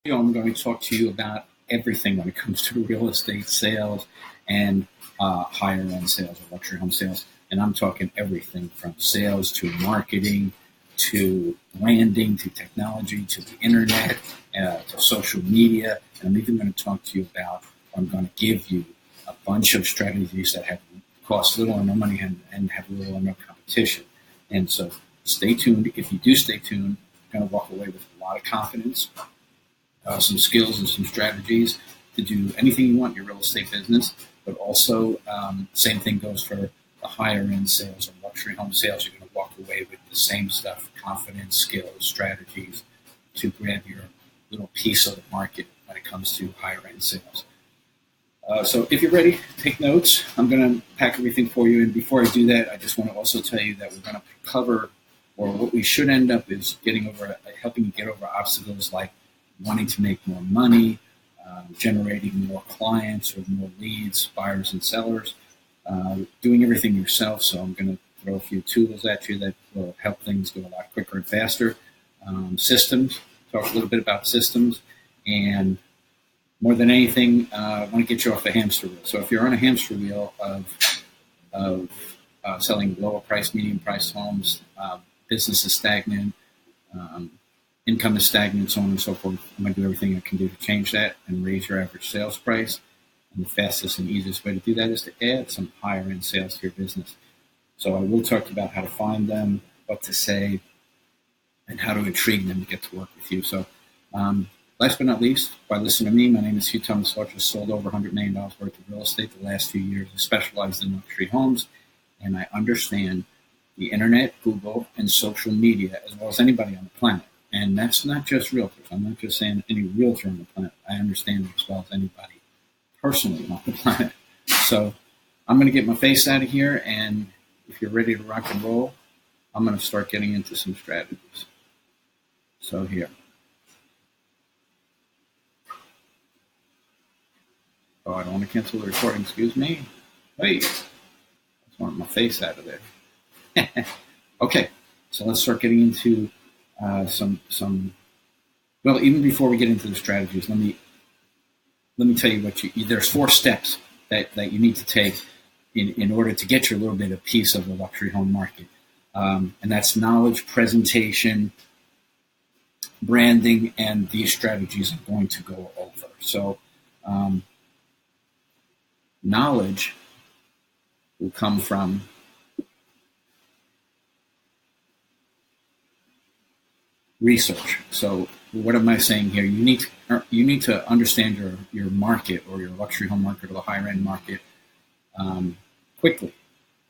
I'm going to talk to you about everything when it comes to real estate sales and higher end sales or luxury home sales. And I'm talking everything from sales to marketing to branding to technology to the internet to social media. And I'm even going to talk to you about, I'm going to give you a bunch of strategies that have cost little or no money and have little or no competition. And so stay tuned. If you do stay tuned, you're going to walk away with a lot of confidence, some skills and some strategies to do anything you want in your real estate business. But also, same thing goes for the higher end sales or luxury home sales. You're going to walk away with the same stuff: confidence, skills, strategies to grab your little piece of the market when it comes to higher end sales. So if you're ready, take notes. I'm going to pack everything for you. And before I do that, I just want to also tell you that we're going to cover, or what we should end up is helping you get over obstacles like wanting to make more money, generating more clients or more leads, buyers and sellers, doing everything yourself. So I'm going to throw a few tools at you that will help things go a lot quicker and faster. Systems, talk a little bit about systems, and more than anything, I want to get you off the hamster wheel. So if you're on a hamster wheel of selling lower price, medium price homes, business is stagnant, income is stagnant, so on and so forth, I'm going to do everything I can do to change that and raise your average sales price. And the fastest and easiest way to do that is to add some higher end sales to your business. So I will talk about how to find them, what to say, and how to intrigue them to get to work with you. So last but not least, by listening to me, my name is Hugh Thomas Fletcher. Sold over $100 million worth of real estate the last few years. I specialized in luxury homes, and I understand the internet, Google, and social media as well as anybody on the planet. And that's not just realtors. I'm not just saying any realtor on the planet. I understand it as well as anybody personally on the planet. So I'm going to get my face out of here, and if you're ready to rock and roll, I'm going to start getting into some strategies. So here. Oh, I don't want to cancel the recording. Excuse me. Wait. I just want my face out of there. Okay, so let's start getting into well, even before we get into the strategies, let me tell you there's 4 steps that you need to take in order to get your little bit of piece of the luxury home market. And that's knowledge, presentation, branding, and these strategies I'm going to go over. So knowledge will come from research. So what am I saying here? You need to understand your market, or your luxury home market, or the higher end market quickly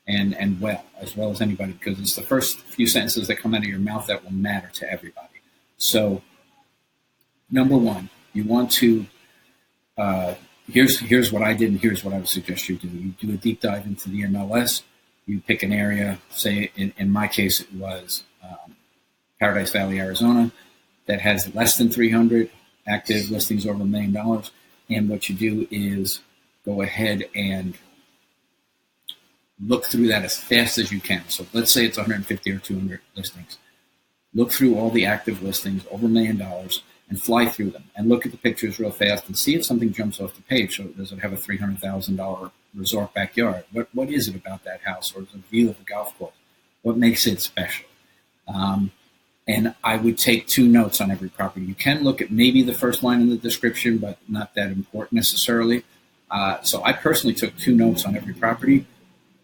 and well as anybody, because it's the first few sentences that come out of your mouth that will matter to everybody. So number 1, you want to here's what I did, and here's what I would suggest you do. You do a deep dive into the MLS. You pick an area. Say in my case it was Paradise Valley, Arizona, that has less than 300 active listings over $1 million. And what you do is go ahead and look through that as fast as you can. So let's say it's 150 or 200 listings. Look through all the active listings over $1 million and fly through them and look at the pictures real fast and see if something jumps off the page. So does it have a $300,000 resort backyard? What is it about that house, or the view of a golf course? What makes it special? And I would take 2 notes on every property. You can look at maybe the first line in the description, but not that important necessarily. So I personally took 2 notes on every property.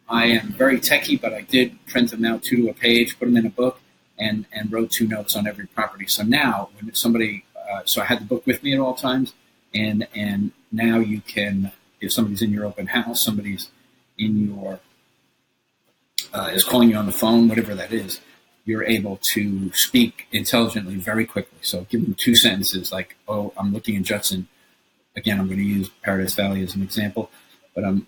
I am very techie, but I did print them out 2 to a page, put them in a book, and wrote 2 notes on every property. So now when somebody, so I had the book with me at all times, and now you can, if somebody's in your open house, somebody's in your, is calling you on the phone, whatever that is, you're able to speak intelligently very quickly. So give them 2 sentences like, oh, I'm looking in Judson. Again, I'm going to use Paradise Valley as an example, but I'm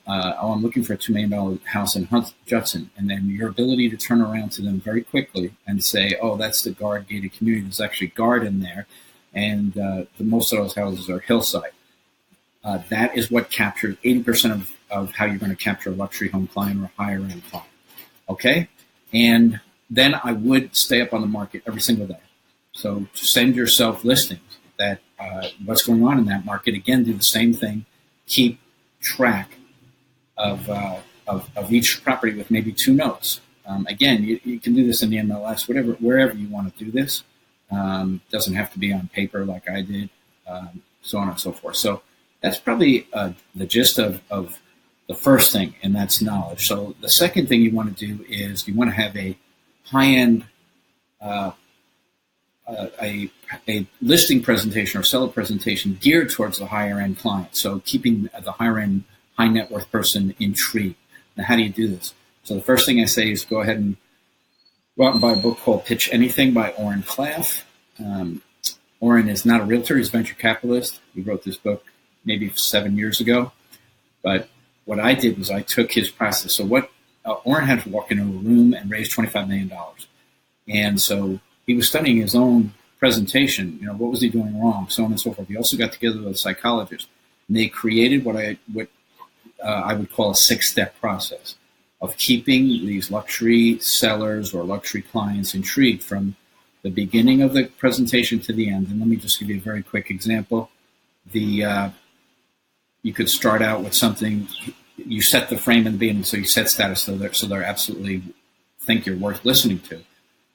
looking for a $2 million house in Judson. And then your ability to turn around to them very quickly and say, oh, that's the guard gated community. There's actually guard in there. And most of those houses are hillside. That is what captures 80% of how you're going to capture a luxury home client or a higher end client. Okay? And then I would stay up on the market every single day. So send yourself listings that what's going on in that market. Again, do the same thing. Keep track of each property with maybe 2 notes. Again, you can do this in the MLS, wherever you want to do this. Doesn't have to be on paper like I did, so on and so forth. So that's probably the gist of the first thing, and that's knowledge. So the second thing you want to do is you want to have a high-end a listing presentation or seller presentation geared towards the higher-end client. So keeping the higher-end, high-net-worth person intrigued. Now, how do you do this? So the first thing I say is go ahead and go out and buy a book called Pitch Anything by Oren Klaff. Oren is not a realtor, he's a venture capitalist. He wrote this book maybe 7 years ago. But what I did was I took his process. So what Oren had to walk into a room and raise $25 million. And so he was studying his own presentation. What was he doing wrong, so on and so forth. He also got together with a psychologist. And they created what I would call a 6-step process of keeping these luxury sellers or luxury clients intrigued from the beginning of the presentation to the end. And let me just give you a very quick example. You could start out with something. You set the frame in the beginning, so you set status so they're absolutely think you're worth listening to.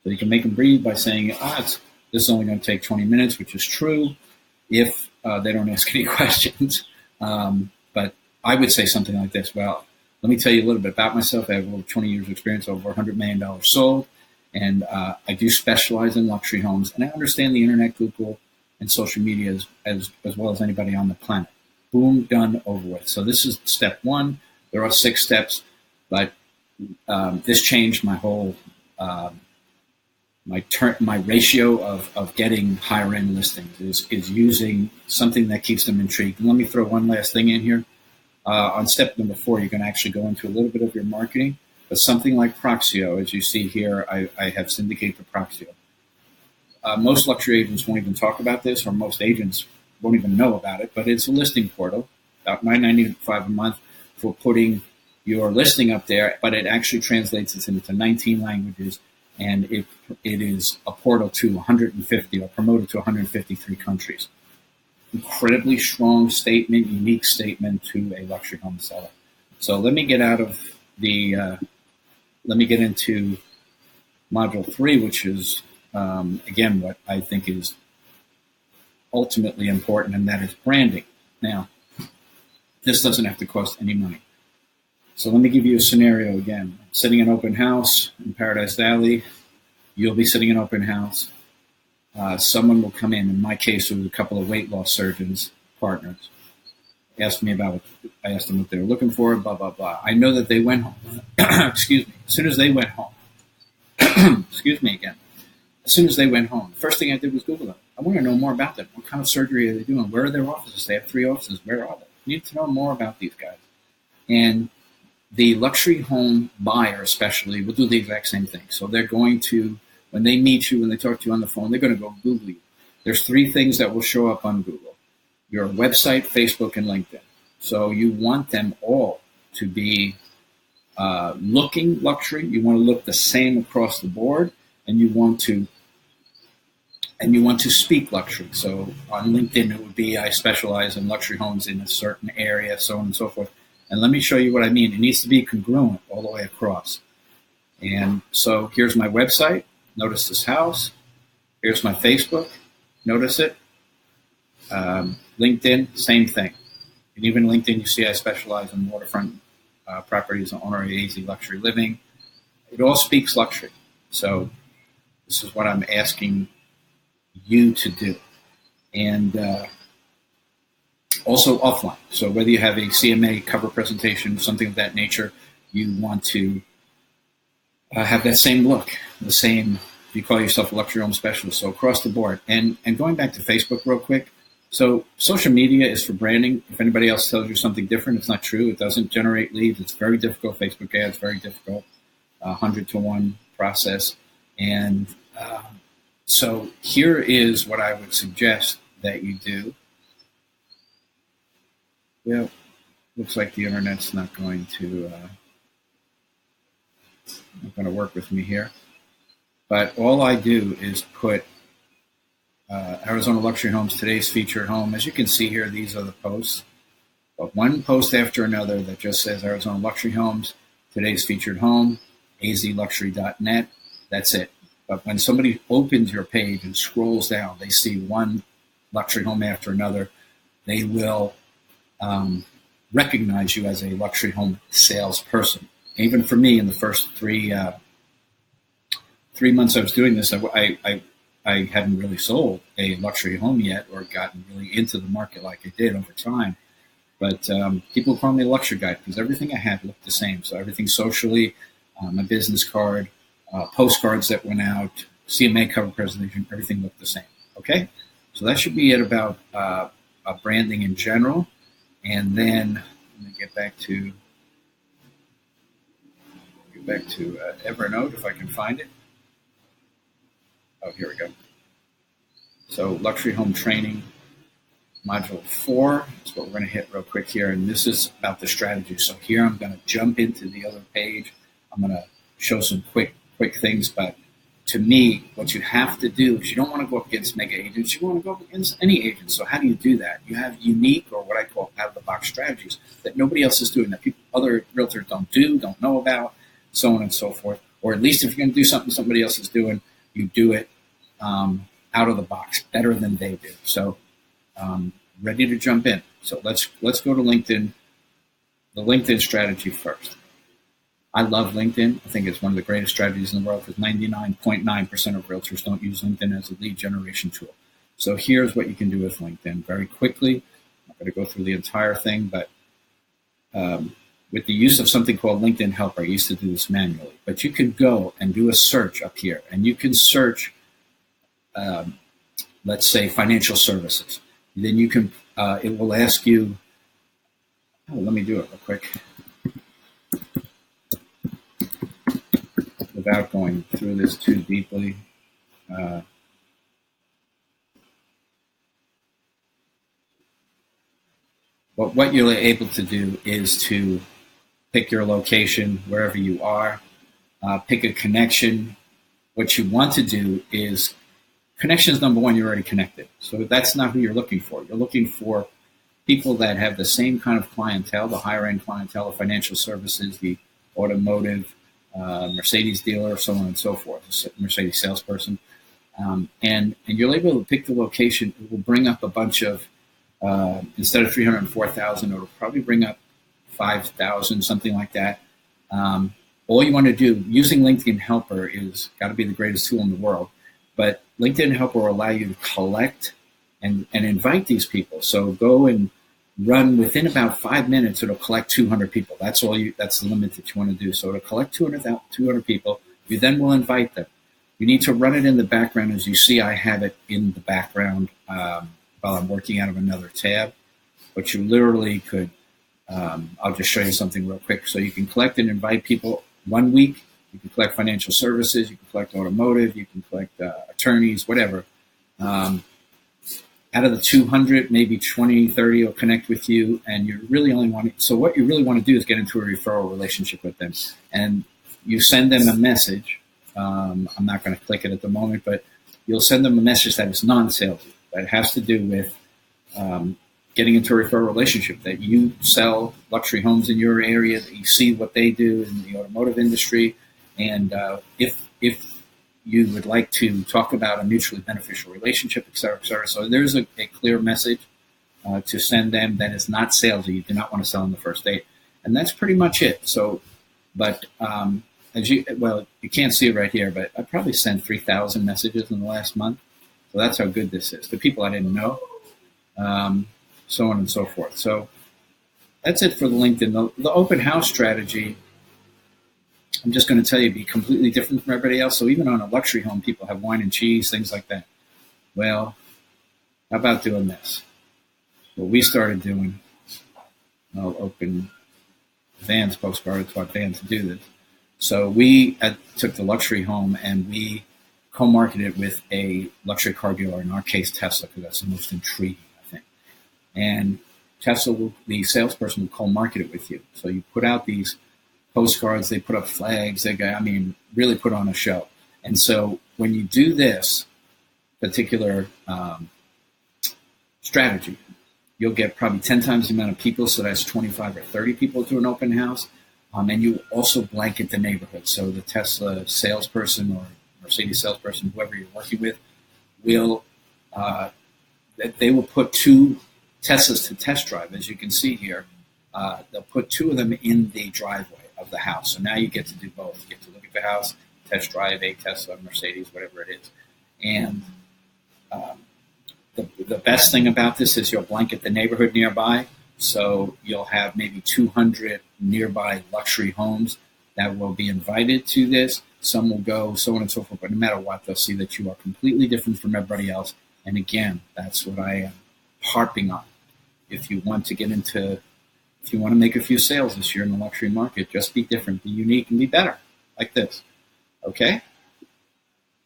So you can make them breathe by saying, this is only going to take 20 minutes, which is true if they don't ask any questions. But I would say something like this. Well, let me tell you a little bit about myself. I have over 20 years of experience, over $100 million sold, and I do specialize in luxury homes, and I understand the internet, Google, and social media as well as anybody on the planet. Boom, done, over with. So this is step 1. There are 6 steps, but this changed my whole my ratio of getting higher end listings is using something that keeps them intrigued. And let me throw one last thing in here. On step number 4, you're going to actually go into a little bit of your marketing, but something like Proxio, as you see here, I have syndicated to Proxio. Most luxury agents won't even talk about this, or most agents won't even know about it, but it's a listing portal, about $9.95 a month for putting your listing up there, but it actually translates it into 19 languages, and it is a portal to 150 or promoted to 153 countries. Incredibly strong statement, unique statement to a luxury home seller. So let me get into module 3, which is, again, what I think is ultimately important, and that is branding. Now, this doesn't have to cost any money. So let me give you a scenario again. Sitting in an open house in Paradise Valley, you'll be sitting in an open house. Someone will come in my case, it was a couple of weight loss surgeons, partners. I asked them what they were looking for, blah, blah, blah. I know that they went home. Excuse me. As soon as they went home, excuse me again. As soon as they went home, the first thing I did was Google them. I want to know more about them. What kind of surgery are they doing? Where are their offices? They have 3 offices. Where are they? I need to know more about these guys. And the luxury home buyer especially will do the exact same thing. So they're going to, when they meet you, when they talk to you on the phone, they're going to go Google you. There's 3 things that will show up on Google: your website, Facebook, and LinkedIn. So you want them all to be looking luxury. You want to look the same across the board, and you want to speak luxury. So on LinkedIn, it would be, I specialize in luxury homes in a certain area, so on and so forth. And let me show you what I mean. It needs to be congruent all the way across. And so here's my website. Notice this house. Here's my Facebook. Notice it. LinkedIn, same thing. And even LinkedIn, you see I specialize in waterfront properties, owner of AZ Luxury Living. It all speaks luxury. So this is what I'm asking you to do. And also offline. So whether you have a CMA cover presentation, something of that nature, you want to have that same look, the same, you call yourself a luxury home specialist, so across the board. And going back to Facebook real quick, so social media is for branding. If anybody else tells you something different, it's not true. It doesn't generate leads. It's very difficult. Facebook ads, very difficult, 100 to 1 process. And so here is what I would suggest that you do. Well, looks like the internet's not going to work with me here. But all I do is put Arizona Luxury Homes, today's featured home. As you can see here, these are the posts. But one post after another that just says Arizona Luxury Homes, today's featured home, azluxury.net. That's it. But when somebody opens your page and scrolls down, they see one luxury home after another. They will recognize you as a luxury home salesperson. Even for me, in the first 3 months I was doing this, I hadn't really sold a luxury home yet or gotten really into the market like I did over time. But people call me a luxury guy because everything I had looked the same. So everything socially, my business card, postcards that went out, CMA cover presentation, everything looked the same. Okay? So that should be it about branding in general. And then let me get back to Evernote if I can find it. Oh, here we go. So luxury home training, module 4 is what we're going to hit real quick here. And this is about the strategy. So here I'm going to jump into the other page. I'm going to show some quick things. But to me, what you have to do is you don't want to go up against mega agents. You want to go up against any agent. So how do you do that? You have unique, or what I call out-of-the-box strategies that nobody else is doing, that other realtors don't know about, so on and so forth. Or at least if you're going to do something somebody else is doing, you do it out of the box, better than they do. So ready to jump in. So let's go to LinkedIn, the LinkedIn strategy first. I love LinkedIn. I think it's one of the greatest strategies in the world because 99.9% of realtors don't use LinkedIn as a lead generation tool. So here's what you can do with LinkedIn very quickly. I'm not going to go through the entire thing, but with the use of something called LinkedIn Helper, I used to do this manually, but you can go and do a search up here, and you can search, let's say, financial services. Then you can, it will ask you, let me do it real quick without going through this too deeply. But what you're able to do is to pick your location wherever you are, pick a connection. What you want to do is, connection is number one, you're already connected. So that's not who you're looking for. You're looking for people that have the same kind of clientele, the higher end clientele of financial services, the automotive, Mercedes dealer, so on and so forth, Mercedes salesperson. And you're able to pick the location. It will bring up a bunch of, instead of 304,000, it'll probably bring up 5,000, something like that. All you want to do, using LinkedIn Helper is got to be the greatest tool in the world, but LinkedIn Helper will allow you to collect and invite these people. So go and run within about 5 minutes. It'll collect 200 people. That's the limit that you want to do. So it'll collect 200 people. You then will invite them. You need to run it in the background. As you see, I have it in the background while I'm working out of another tab, but you literally could, I'll just show you something real quick. So you can collect and invite people 1 week. You can collect financial services. You can collect automotive. You can collect attorneys, whatever. Out of the 200, maybe 20, 30 will connect with you, and you really only want to, so what you really want to do is get into a referral relationship with them. And you send them a message. I'm not going to click it at the moment, but you'll send them a message that is non-salesy, that has to do with getting into a referral relationship, that you sell luxury homes in your area, that you see what they do in the automotive industry, and if you would like to talk about a mutually beneficial relationship, et cetera, et cetera. So there's a clear message to send them that is not salesy. You do not want to sell on the first date. And that's pretty much it. So, but you can't see it right here, but I probably sent 3,000 messages in the last month. So that's how good this is. The people I didn't know, so on and so forth. So that's it for the LinkedIn. The open house strategy, I'm just going to tell you, be completely different from everybody else. So even on a luxury home, people have wine and cheese, things like that. Well, how about doing this? What we started doing, I'll open Van's postcard, taught Van to do this. So we took the luxury home and we co-marketed it with a luxury car dealer, in our case, Tesla, because that's the most intriguing, I think. And Tesla, the salesperson will co-market it with you. So you put out these postcards, they put up flags, really put on a show. And so when you do this, particular strategy, you'll get probably 10 times the amount of people. So that's 25 or 30 people to an open house. And you also blanket the neighborhood. So the Tesla salesperson or Mercedes salesperson, whoever you're working with, will they will put 2 Teslas to test drive. As you can see here, they'll put 2 of them in the driveway of the house. So now you get to do both. You get to look at the house, test drive a Tesla, Mercedes, whatever it is. And the best thing about this is you'll blanket the neighborhood nearby. So you'll have maybe 200 nearby luxury homes that will be invited to this. Some will go, so on and so forth. But no matter what, they'll see that you are completely different from everybody else. And again, that's what I am harping on. If you want to make a few sales this year in the luxury market, just be different, be unique, and be better, like this. Okay?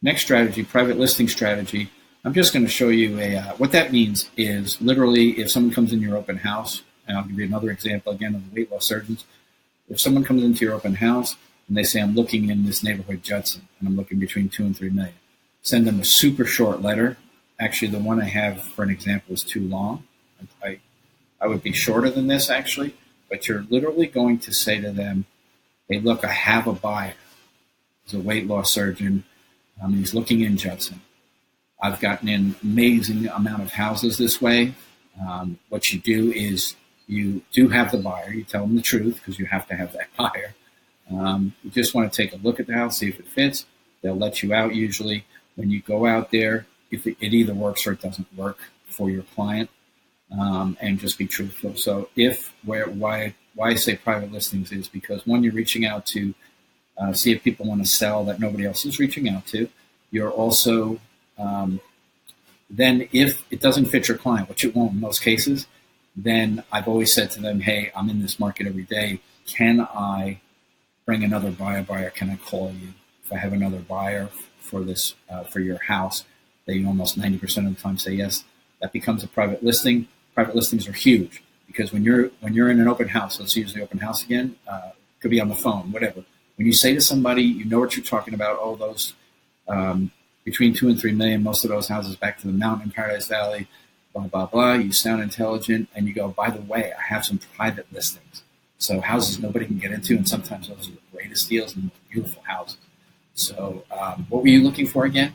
Next strategy, private listing strategy. I'm just going to show you what that means is literally if someone comes in your open house, and I'll give you another example again of the weight loss surgeons. If someone comes into your open house and they say, I'm looking in this neighborhood, Judson, and I'm looking between 2 and 3 million, send them a super short letter. Actually, the one I have for an example is too long. I would be shorter than this, actually, but you're literally going to say to them, hey, look, I have a buyer. He's a weight loss surgeon. He's looking in Judson. I've gotten an amazing amount of houses this way. What you do is you do have the buyer. You tell them the truth because you have to have that buyer. You just want to take a look at the house, see if it fits. They'll let you out usually. When you go out there, if it either works or it doesn't work for your client, and just be truthful. So why I say private listings is because one, you're reaching out to see if people want to sell that nobody else is reaching out to. You're also then if it doesn't fit your client, which it won't in most cases, then I've always said to them, hey, I'm in this market every day. Can I bring another buyer? Can I call you? If I have another buyer for this, for your house, they almost 90% of the time say yes. That becomes a private listing. Private listings are huge because when you're in an open house, let's use the open house again, could be on the phone, whatever. When you say to somebody, you know what you're talking about, oh, those between 2 and 3 million, most of those houses back to the mountain in Paradise Valley, blah, blah, blah. You sound intelligent and you go, by the way, I have some private listings. So houses nobody can get into, and sometimes those are the greatest deals and beautiful houses. So what were you looking for again?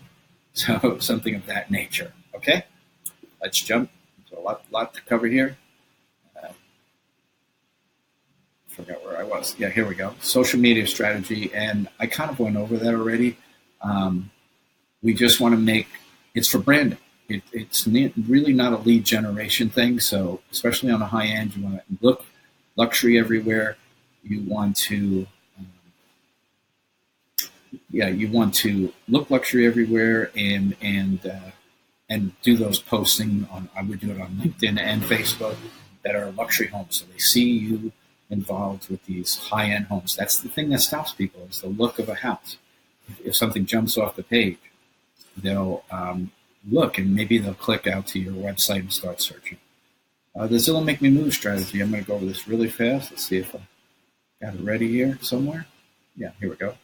So something of that nature. Okay, let's jump. There's a lot to cover here. Forgot where I was. Yeah, here we go. Social media strategy, and I kind of went over that already. We just want to make it's for branding. It's really not a lead generation thing. So especially on a high end, you want to look luxury everywhere. You want to look luxury everywhere and do those posting on. I would do it on LinkedIn and Facebook that are luxury homes, so they see you involved with these high-end homes. That's the thing that stops people is the look of a house. If something jumps off the page, they'll look and maybe they'll click out to your website and start searching. The Zillow Make Me Move strategy. I'm going to go over this really fast. Let's see if I got it ready here somewhere. Yeah, here we go.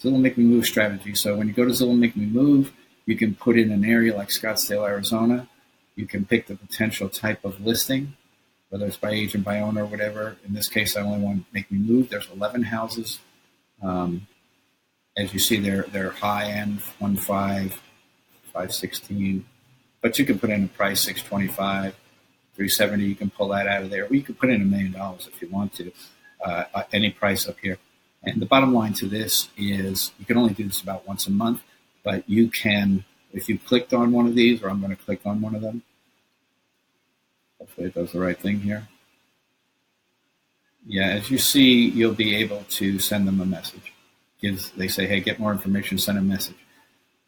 Zillow Make Me Move strategy. So when you go to Zillow Make Me Move, you can put in an area like Scottsdale, Arizona. You can pick the potential type of listing, whether it's by agent, by owner, or whatever. In this case, I only want to make me move. There's 11 houses. As you see, they're high-end, 1.5, 516. But you can put in a price, 625, 370. You can pull that out of there. Or you can put in $1 million if you want to, any price up here. And the bottom line to this is you can only do this about once a month, but you can, if you clicked on one of these, or I'm going to click on one of them, hopefully it does the right thing here. Yeah, as you see, you'll be able to send them a message. They say, hey, get more information, send a message.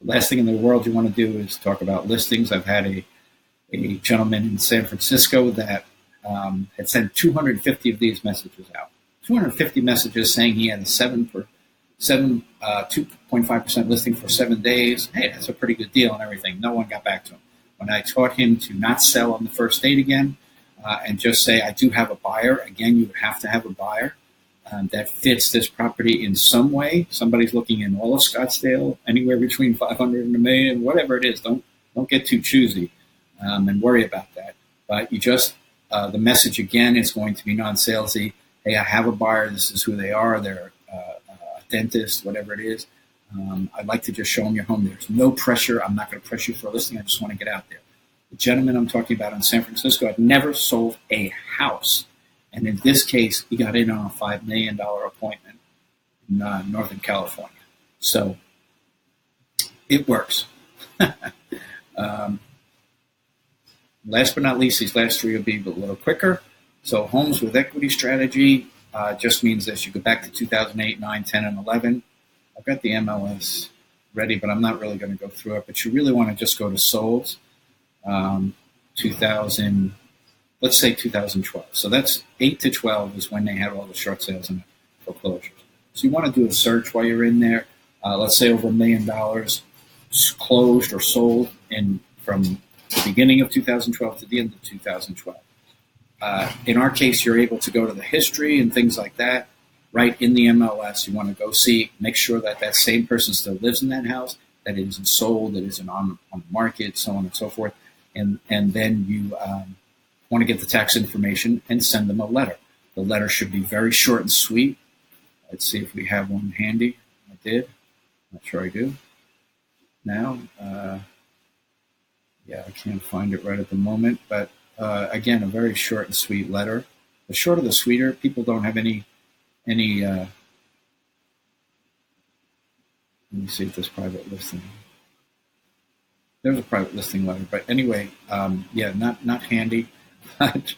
The last thing in the world you want to do is talk about listings. I've had a gentleman in San Francisco that had sent 250 of these messages out. 250 messages saying he had a 2.5% listing for 7 days. Hey, that's a pretty good deal and everything. No one got back to him. When I taught him to not sell on the first date again and just say, I do have a buyer. Again, you would have to have a buyer. that fits this property in some way. Somebody's looking in all of Scottsdale, anywhere between 500 and a million, whatever it is. Don't get too choosy and worry about that. But you just the message again is going to be non-salesy. Hey, I have a buyer. This is who they are. They're a dentist, whatever it is. I'd like to just show them your home. There's no pressure. I'm not going to press you for a listing. I just want to get out there. The gentleman I'm talking about in San Francisco had never sold a house. And in this case, he got in on a $5 million appointment in Northern California. So it works. Last but not least, these last three will be a little quicker. So homes with equity strategy just means this. You go back to 2008, 9, 10, and 11. I've got the MLS ready, but I'm not really going to go through it. But you really want to just go to solds, 2000, let's say 2012. So that's 8 to 12 is when they had all the short sales and foreclosures. So you want to do a search while you're in there. Let's say over $1 million closed or sold from the beginning of 2012 to the end of 2012. In our case, you're able to go to the history and things like that. Right in the MLS, you want to go see, make sure that that same person still lives in that house, that it isn't sold, that it isn't on the market, so on and so forth. And then you want to get the tax information and send them a letter. The letter should be very short and sweet. Let's see if we have one handy. I did. Not sure I do. Now, yeah, I can't find it right at the moment. But again, a very short and sweet letter. The shorter the sweeter. People don't have any let me see if this private listing. There's a private listing letter, but anyway, yeah, not handy. But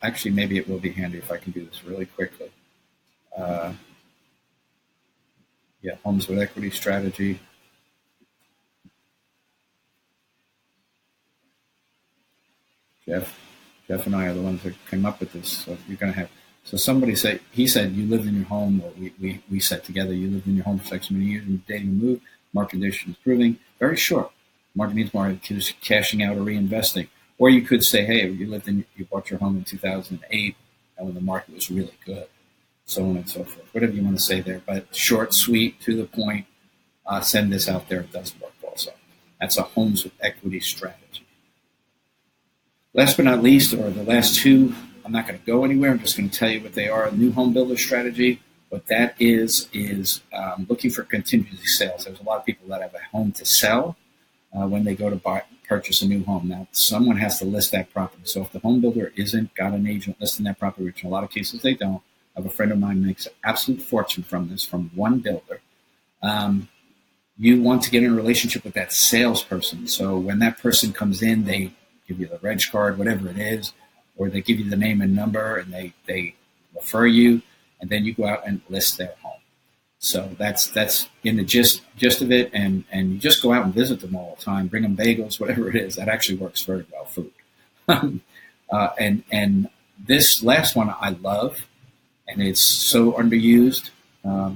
actually, maybe it will be handy if I can do this really quickly. Yeah, homes with equity strategy. Jeff and I are the ones that came up with this. So you're going to have. So somebody said, he said, you lived in your home, or we said together, you lived in your home for so many years, and dating and moved, market conditions improving, very short. Market needs more, cashing out or reinvesting. Or you could say, hey, you bought your home in 2008, and when the market was really good, so on and so forth. Whatever you want to say there, but short, sweet, to the point. Send this out there. It does work also. That's a homes with equity strategy. Last but not least, or the last two, I'm not going to go anywhere. I'm just going to tell you what they are. A new home builder strategy. What that is looking for contingency sales. There's a lot of people that have a home to sell when they go to purchase a new home. Now, someone has to list that property. So if the home builder isn't got an agent listing that property, which in a lot of cases they don't, I have a friend of mine makes an absolute fortune from this, from one builder. You want to get in a relationship with that salesperson. So when that person comes in, they give you the reg card, whatever it is, or they give you the name and number, and they refer you, and then you go out and list their home. So that's in the gist of it, and you just go out and visit them all the time, bring them bagels, whatever it is. That actually works very well, food. And this last one I love, and it's so underused,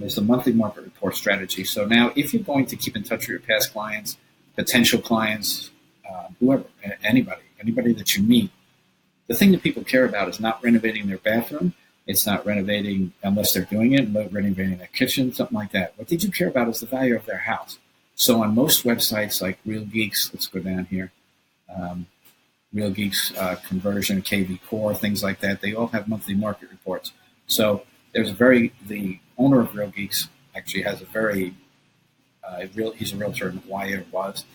is the monthly market report strategy. So now if you're going to keep in touch with your past clients, potential clients, whoever, anybody that you meet, the thing that people care about is not renovating their bathroom. It's not renovating, unless they're doing it, but renovating their kitchen, something like that. What they do care about is the value of their house. So on most websites like Real Geeks, let's go down here, Real Geeks Conversion, KV Core, things like that, they all have monthly market reports. So the owner of Real Geeks actually has he's a realtor in Hawaii, or was.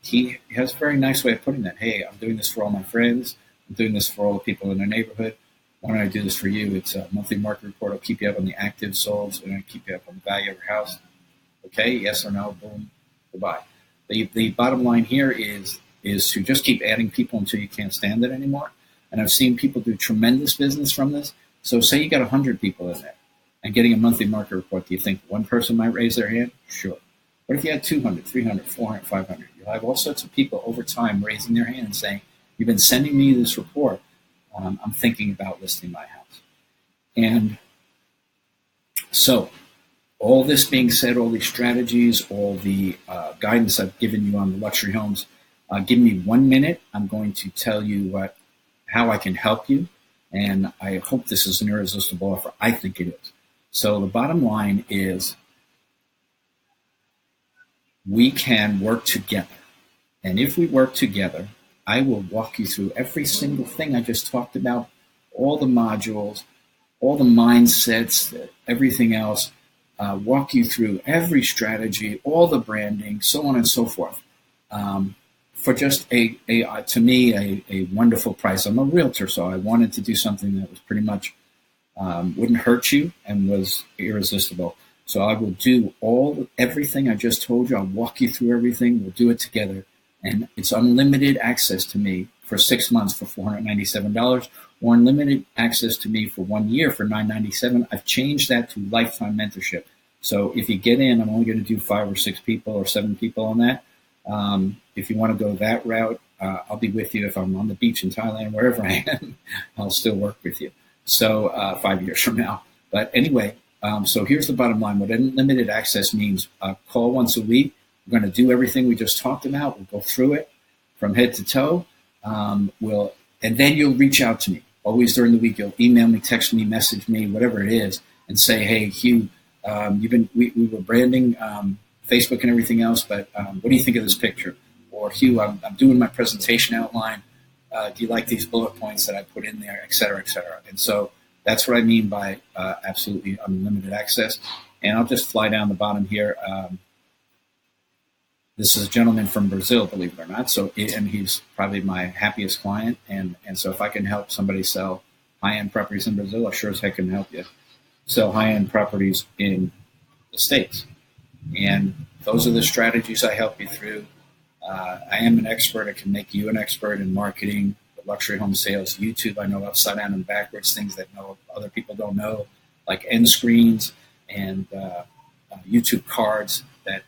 He has a very nice way of putting that. Hey, I'm doing this for all my friends. I'm doing this for all the people in their neighborhood. Why don't I do this for you? It's a monthly market report. I'll keep you up on the active solds, and I'll keep you up on the value of your house. Okay, yes or no, boom, goodbye. The bottom line here is to just keep adding people until you can't stand it anymore. And I've seen people do tremendous business from this. So say you got 100 people in there and getting a monthly market report. Do you think one person might raise their hand? Sure. What if you had 200, 300, 400, 500? You'll have all sorts of people over time raising their hand and saying, you've been sending me this report. I'm thinking about listing my house. And so all this being said, all these strategies, all the guidance I've given you on the luxury homes, give me 1 minute. I'm going to tell you how I can help you. And I hope this is an irresistible offer. I think it is. So the bottom line is we can work together. And if we work together, I will walk you through every single thing I just talked about, all the modules, all the mindsets, everything else, walk you through every strategy, all the branding, so on and so forth, for just to me, a wonderful price. I'm a realtor, so I wanted to do something that was pretty much wouldn't hurt you and was irresistible. So I will do everything I just told you. I'll walk you through everything. We'll do it together. And it's unlimited access to me for 6 months for $497, or unlimited access to me for 1 year for $997. I've changed that to lifetime mentorship. So if you get in, I'm only going to do 5 or 6 people or 7 people on that. If you want to go that route, I'll be with you. If I'm on the beach in Thailand, wherever I am, I'll still work with you. So 5 years from now. But anyway, so here's the bottom line. What unlimited access means, call once a week. We're going to do everything we just talked about. We'll go through it from head to toe. And then you'll reach out to me. Always during the week, you'll email me, text me, message me, whatever it is, and say, hey, Hugh, we were branding Facebook and everything else, but what do you think of this picture? Or Hugh, I'm doing my presentation outline. Do you like these bullet points that I put in there, et cetera, et cetera? And so that's what I mean by absolutely unlimited access. And I'll just fly down the bottom here. This is a gentleman from Brazil, believe it or not. And he's probably my happiest client. And so if I can help somebody sell high-end properties in Brazil, I sure as heck can help you sell high-end properties in the States. And those are the strategies I help you through. I am an expert. I can make you an expert in marketing, luxury home sales, YouTube. I know upside down and backwards, things that other people don't know, like end screens and YouTube cards that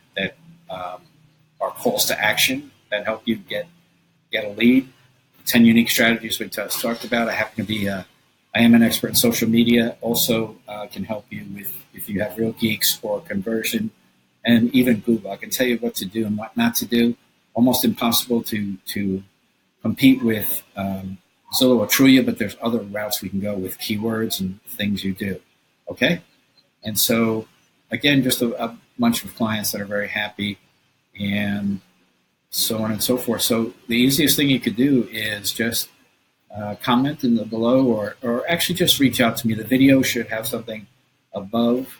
are calls to action that help you get a lead. 10 unique strategies we just talked about. I happen to be I am an expert in social media. Also can help you with if you have Real Geeks or conversion, and even Google. I can tell you what to do and what not to do. Almost impossible to compete with Zillow or Trulia, but there's other routes we can go with keywords and things you do. Okay? And so, again, just a bunch of clients that are very happy and so on and so forth. So the easiest thing you could do is just comment in the below or actually just reach out to me. The video should have something above